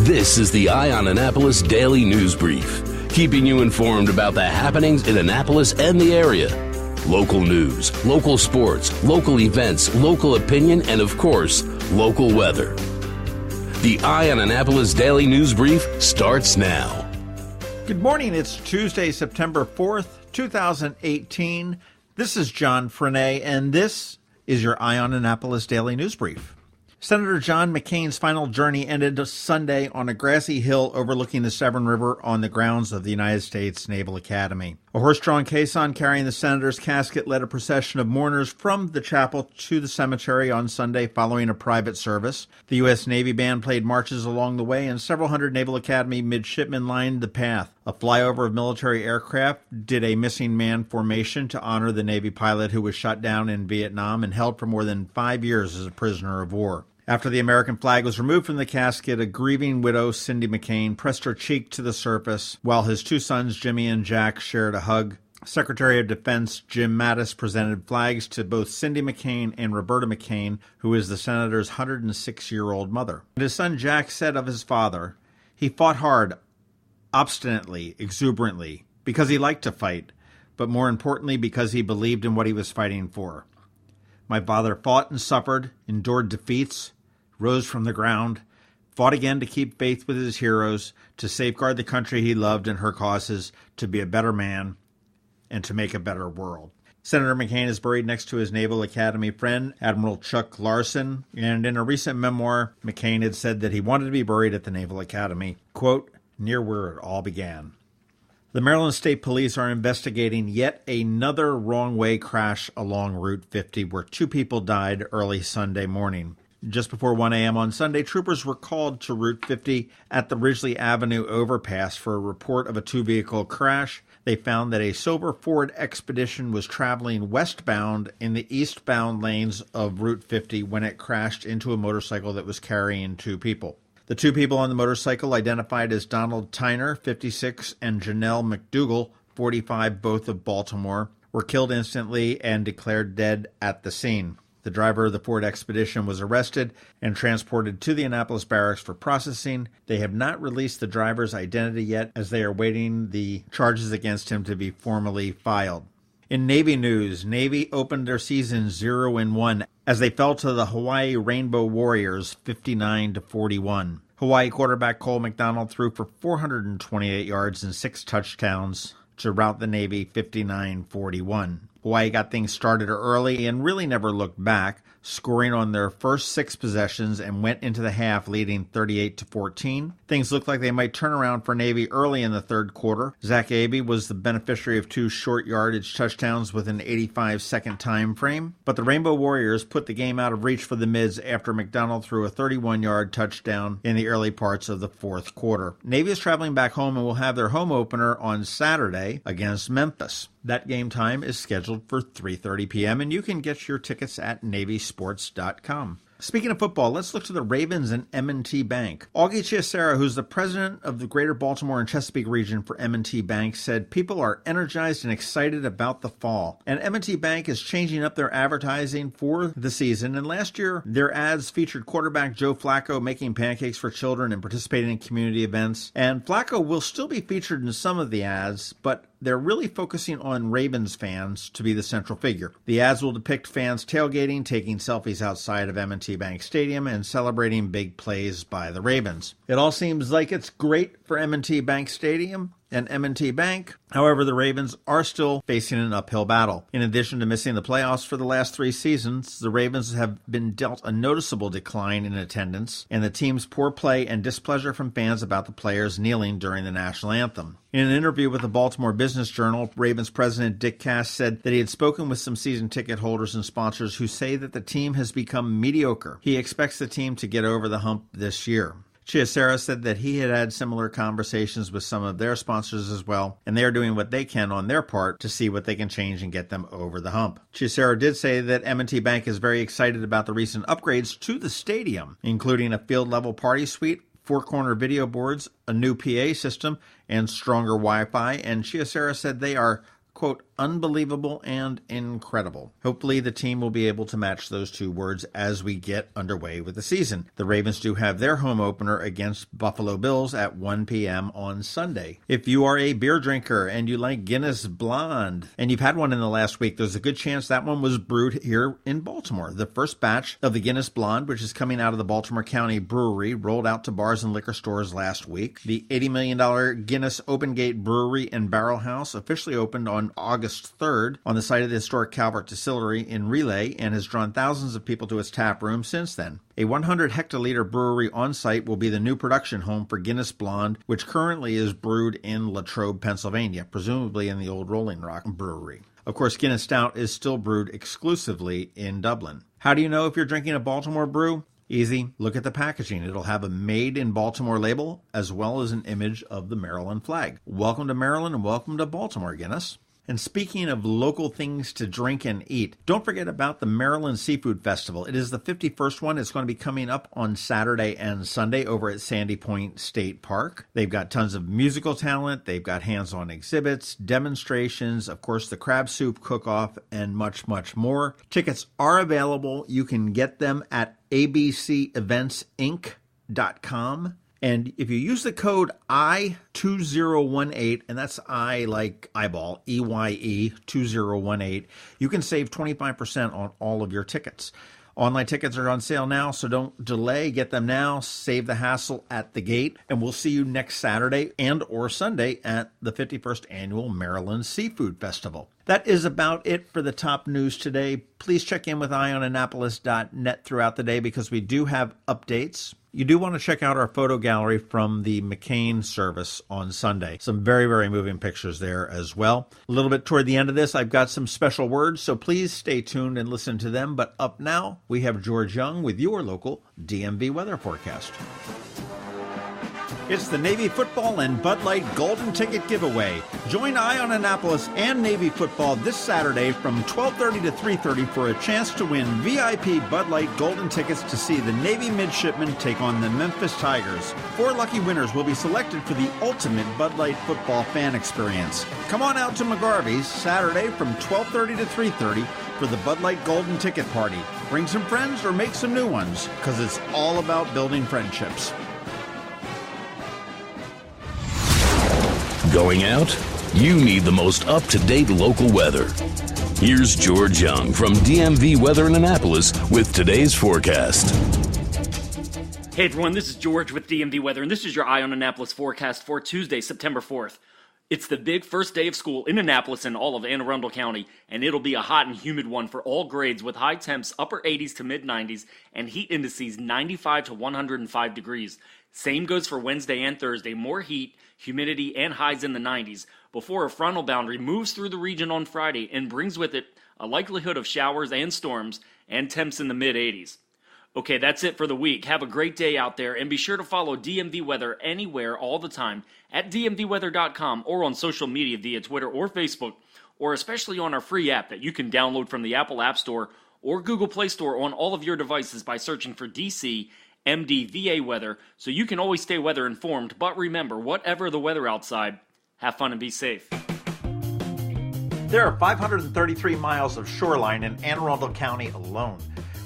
This is the Eye on Annapolis Daily News Brief, keeping you informed about the happenings in Annapolis and the area. Local news, local sports, local events, local opinion, and of course, local weather. The Eye on Annapolis Daily News Brief starts now. Good morning. It's Tuesday, September 4th, 2018. This is John Frenaye, and this is your Eye on Annapolis Daily News Brief. Senator John McCain's final journey ended Sunday on a grassy hill overlooking the Severn River on the grounds of the United States Naval Academy. A horse-drawn caisson carrying the senator's casket led a procession of mourners from the chapel to the cemetery on Sunday following a private service. The U.S. Navy band played marches along the way, and several hundred Naval Academy midshipmen lined the path. A flyover of military aircraft did a missing man formation to honor the Navy pilot who was shot down in Vietnam and held for more than 5 years as a prisoner of war. After the American flag was removed from the casket, a grieving widow, Cindy McCain, pressed her cheek to the surface while his two sons, Jimmy and Jack, shared a hug. Secretary of Defense Jim Mattis presented flags to both Cindy McCain and Roberta McCain, who is the senator's 106-year-old mother. And his son Jack said of his father, "He fought hard, obstinately, exuberantly, because he liked to fight, but more importantly because he believed in what he was fighting for. My father fought and suffered, endured defeats, rose from the ground, fought again to keep faith with his heroes, to safeguard the country he loved and her causes, to be a better man, and to make a better world." Senator McCain is buried next to his Naval Academy friend, Admiral Chuck Larson, and in a recent memoir, McCain had said that he wanted to be buried at the Naval Academy, quote, "near where it all began." The Maryland State Police are investigating yet another wrong-way crash along Route 50 where two people died early Sunday morning. Just before 1 a.m. on Sunday, troopers were called to Route 50 at the Ridgely Avenue overpass for a report of a two-vehicle crash. They found that a silver Ford Expedition was traveling westbound in the eastbound lanes of Route 50 when it crashed into a motorcycle that was carrying two people. The two people on the motorcycle, identified as Donald Tyner, 56, and Janelle McDougal, 45, both of Baltimore, were killed instantly and declared dead at the scene. The driver of the Ford Expedition was arrested and transported to the Annapolis barracks for processing. They have not released the driver's identity yet, as they are waiting the charges against him to be formally filed. In Navy news, Navy opened their season 0-1 as they fell to the Hawaii Rainbow Warriors 59-41. Hawaii quarterback Cole McDonald threw for 428 yards and 6 touchdowns to rout the Navy 59-41. Hawaii got things started early and really never looked back, scoring on their first 6 possessions and went into the half leading 38-14. Things looked like they might turn around for Navy early in the third quarter. Zach Abey was the beneficiary of 2 short yardage touchdowns with an 85-second time frame, but the Rainbow Warriors put the game out of reach for the Mids after McDonald threw a 31-yard touchdown in the early parts of the fourth quarter. Navy is traveling back home and will have their home opener on Saturday against Memphis. That game time is scheduled for 3:30 p.m., and you can get your tickets at navysports.com. Speaking of football, let's look to the Ravens and M&T Bank. Augie Chiesera, who's the president of the Greater Baltimore and Chesapeake region for M&T Bank, said people are energized and excited about the fall. And M&T Bank is changing up their advertising for the season. And last year, their ads featured quarterback Joe Flacco making pancakes for children and participating in community events. And Flacco will still be featured in some of the ads, but they're really focusing on Ravens fans to be the central figure. The ads will depict fans tailgating, taking selfies outside of M&T Bank Stadium, and celebrating big plays by the Ravens. It all seems like it's great for M&T Bank Stadium and M&T Bank. However, the Ravens are still facing an uphill battle. In addition to missing the playoffs for the last 3 seasons, the Ravens have been dealt a noticeable decline in attendance, and the team's poor play and displeasure from fans about the players kneeling during the national anthem. In an interview with the Baltimore Business Journal, Ravens president Dick Cass said that he had spoken with some season ticket holders and sponsors who say that the team has become mediocre. He expects the team to get over the hump this year. Chiesera said that he had had similar conversations with some of their sponsors as well, and they are doing what they can on their part to see what they can change and get them over the hump. Chiesera did say that M&T Bank is very excited about the recent upgrades to the stadium, including a field-level party suite, 4-corner video boards, a new PA system, and stronger Wi-Fi, and Chiesera said they are, quote, unbelievable and incredible. Hopefully the team will be able to match those two words as we get underway with the season. The Ravens do have their home opener against Buffalo Bills at 1 p.m. on Sunday. If you are a beer drinker and you like Guinness Blonde, and you've had one in the last week, there's a good chance that one was brewed here in Baltimore. The first batch of the Guinness Blonde, which is coming out of the Baltimore County Brewery, rolled out to bars and liquor stores last week. The $80 million Guinness Open Gate Brewery and Barrel House officially opened on August 3rd on the site of the historic Calvert Distillery in Relay and has drawn thousands of people to its tap room since then. A 100 hectoliter brewery on site will be the new production home for Guinness Blonde, which currently is brewed in Latrobe, Pennsylvania, presumably in the old Rolling Rock Brewery. Of course, Guinness Stout is still brewed exclusively in Dublin. How do you know if you're drinking a Baltimore brew? Easy. Look at the packaging. It'll have a Made in Baltimore label as well as an image of the Maryland flag. Welcome to Maryland and welcome to Baltimore, Guinness. And speaking of local things to drink and eat, don't forget about the Maryland Seafood Festival. It is the 51st one. It's going to be coming up on Saturday and Sunday over at Sandy Point State Park. They've got tons of musical talent. They've got hands-on exhibits, demonstrations, of course, the crab soup cook-off, and much, much more. Tickets are available. You can get them at abceventsinc.com. And if you use the code I2018, and that's I like eyeball, EYE 2018, you can save 25% on all of your tickets. Online tickets are on sale now, so don't delay. Get them now. Save the hassle at the gate. And we'll see you next Saturday and or Sunday at the 51st Annual Maryland Seafood Festival. That is about it for the top news today. Please check in with eyeonannapolis.net throughout the day because we do have updates. You do want to check out our photo gallery from the McCain service on Sunday. Some very, very moving pictures there as well. A little bit toward the end of this, I've got some special words, so please stay tuned and listen to them. But up now, we have George Young with your local DMV weather forecast. It's the Navy Football and Bud Light Golden Ticket Giveaway. Join Eye on Annapolis and Navy Football this Saturday from 12:30 to 3:30 for a chance to win VIP Bud Light Golden Tickets to see the Navy midshipmen take on the Memphis Tigers. 4 lucky winners will be selected for the ultimate Bud Light football fan experience. Come on out to McGarvey's Saturday from 12:30 to 3:30 for the Bud Light Golden Ticket Party. Bring some friends or make some new ones, because it's all about building friendships. Going out? You need the most up-to-date local weather. Here's George Young from DMV Weather in Annapolis with today's forecast. Hey everyone, this is George with DMV Weather, and this is your Eye on Annapolis forecast for Tuesday, September 4th. It's the big first day of school in Annapolis and all of Anne Arundel County, and it'll be a hot and humid one for all grades with high temps upper 80s to mid 90s and heat indices 95 to 105 degrees. Same goes for Wednesday and Thursday, more heat, humidity, and highs in the 90s before a frontal boundary moves through the region on Friday and brings with it a likelihood of showers and storms and temps in the mid 80s. Okay, that's it for the week. Have a great day out there, and be sure to follow DMV Weather anywhere all the time at dmvweather.com or on social media via Twitter or Facebook, or especially on our free app that you can download from the Apple App Store or Google Play Store on all of your devices by searching for DC MDVA Weather, so you can always stay weather informed. But remember, whatever the weather outside, have fun and be safe. There are 533 miles of shoreline in Anne Arundel County alone.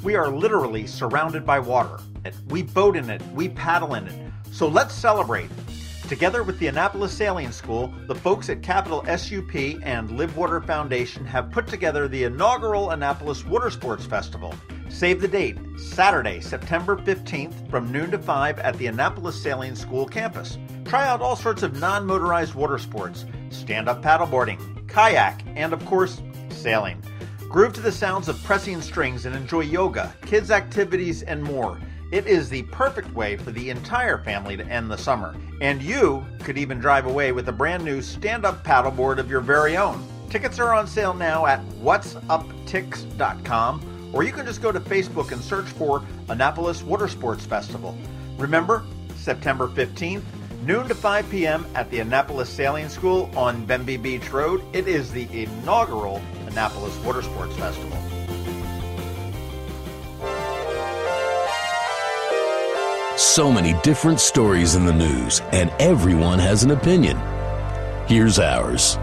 We are literally surrounded by water. We boat in it, we paddle in it. So let's celebrate. Together with the Annapolis Sailing School, the folks at Capital SUP and Live Water Foundation have put together the inaugural Annapolis Water Sports Festival. Save the date, Saturday, September 15th from noon to 5 at the Annapolis Sailing School campus. Try out all sorts of non-motorized water sports, stand-up paddleboarding, kayak, and of course, sailing. Groove to the sounds of pressing strings and enjoy yoga, kids' activities, and more. It is the perfect way for the entire family to end the summer. And you could even drive away with a brand new stand-up paddleboard of your very own. Tickets are on sale now at whatsuptix.com, or you can just go to Facebook and search for Annapolis Water Sports Festival. Remember, September 15th, noon to 5 p.m. at the Annapolis Sailing School on Bemby Beach Road. It is the inaugural Annapolis Water Sports Festival. So many different stories in the news, and everyone has an opinion. Here's ours.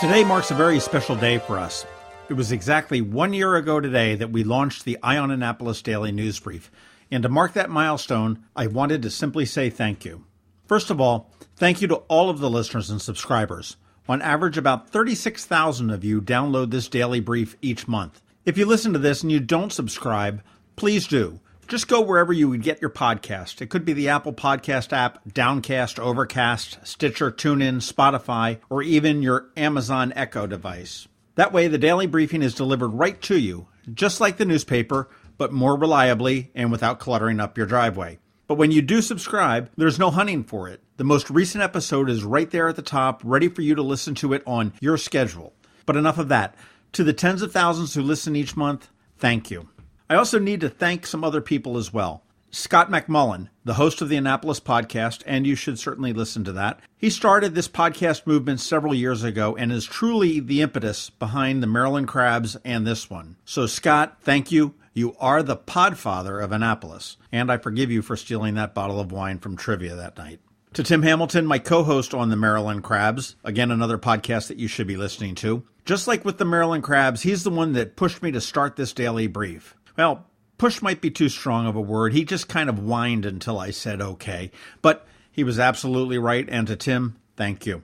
Today marks a very special day for us. It was exactly 1 year ago today that we launched the Eye on Annapolis Daily News Brief. And to mark that milestone, I wanted to simply say thank you. First of all, thank you to all of the listeners and subscribers. On average, about 36,000 of you download this daily brief each month. If you listen to this and you don't subscribe, please do. Just go wherever you would get your podcast. It could be the Apple Podcast app, Downcast, Overcast, Stitcher, TuneIn, Spotify, or even your Amazon Echo device. That way, the daily briefing is delivered right to you, just like the newspaper, but more reliably and without cluttering up your driveway. But when you do subscribe, there's no hunting for it. The most recent episode is right there at the top, ready for you to listen to it on your schedule. But enough of that. To the tens of thousands who listen each month, thank you. I also need to thank some other people as well. Scott McMullen, the host of the Annapolis podcast, and you should certainly listen to that. He started this podcast movement several years ago and is truly the impetus behind the Maryland Crabs and this one. So Scott, thank you. You are the podfather of Annapolis, and I forgive you for stealing that bottle of wine from trivia that night. To Tim Hamilton, my co-host on the Maryland Crabs, again another podcast that you should be listening to. Just like with the Maryland Crabs, he's the one that pushed me to start this daily brief. Well, push might be too strong of a word. He just kind of whined until I said okay. But he was absolutely right, and to Tim, thank you.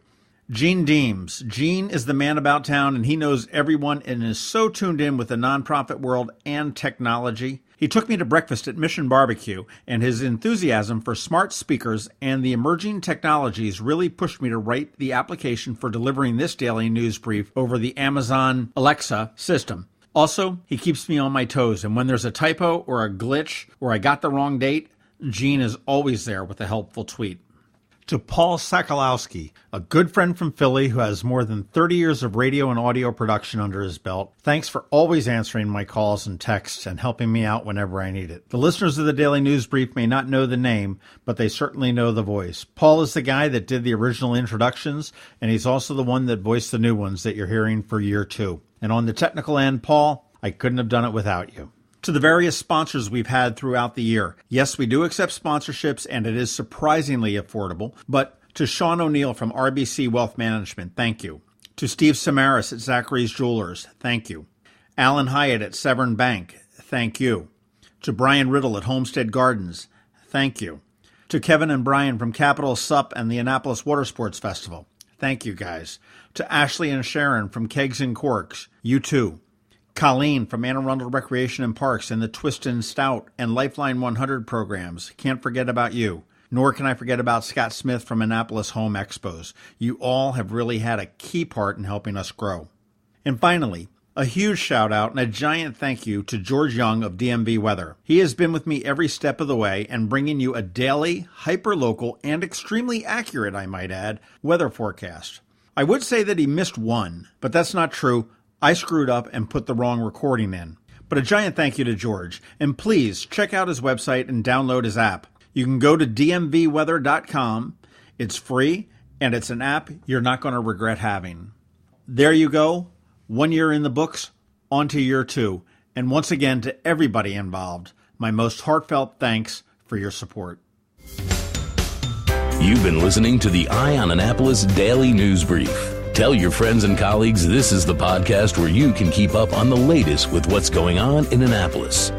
Gene Deems. Gene is the man about town, and he knows everyone and is so tuned in with the nonprofit world and technology. He took me to breakfast at Mission Barbecue, and his enthusiasm for smart speakers and the emerging technologies really pushed me to write the application for delivering this daily news brief over the Amazon Alexa system. Also, he keeps me on my toes, and when there's a typo or a glitch or I got the wrong date, Gene is always there with a helpful tweet. To Paul Sokolowski, a good friend from Philly who has more than 30 years of radio and audio production under his belt, thanks for always answering my calls and texts and helping me out whenever I need it. The listeners of the Daily News Brief may not know the name, but they certainly know the voice. Paul is the guy that did the original introductions, and he's also the one that voiced the new ones that you're hearing for year 2. And on the technical end, Paul, I couldn't have done it without you. To the various sponsors we've had throughout the year. Yes, we do accept sponsorships, and it is surprisingly affordable. But to Sean O'Neill from RBC Wealth Management, thank you. To Steve Samaras at Zachary's Jewelers, thank you. Alan Hyatt at Severn Bank, thank you. To Brian Riddle at Homestead Gardens, thank you. To Kevin and Brian from Capital Sup and the Annapolis Water Sports Festival, thank you guys. To Ashley and Sharon from Kegs and Corks, you too. Colleen from Anne Arundel Recreation and Parks and the Twist and Stout and Lifeline 100 programs. Can't forget about you. Nor can I forget about Scott Smith from Annapolis Home Expos. You all have really had a key part in helping us grow. And finally, a huge shout out and a giant thank you to George Young of DMV Weather. He has been with me every step of the way and bringing you a daily, hyper-local, and extremely accurate, I might add, weather forecast. I would say that he missed one, but that's not true. I screwed up and put the wrong recording in. But a giant thank you to George. And please check out his website and download his app. You can go to dmvweather.com. It's free, and it's an app you're not going to regret having. There you go. 1 year in the books, on to year 2. And once again, to everybody involved, my most heartfelt thanks for your support. You've been listening to the Eye on Annapolis Daily News Brief. Tell your friends and colleagues this is the podcast where you can keep up on the latest with what's going on in Annapolis.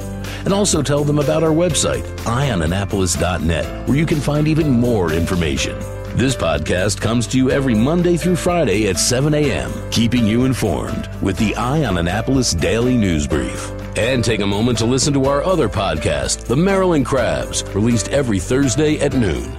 And also tell them about our website, eyeonannapolis.net, where you can find even more information. This podcast comes to you every Monday through Friday at 7 a.m., keeping you informed with the Eye on Annapolis Daily News Brief. And take a moment to listen to our other podcast, The Maryland Crabs, released every Thursday at noon.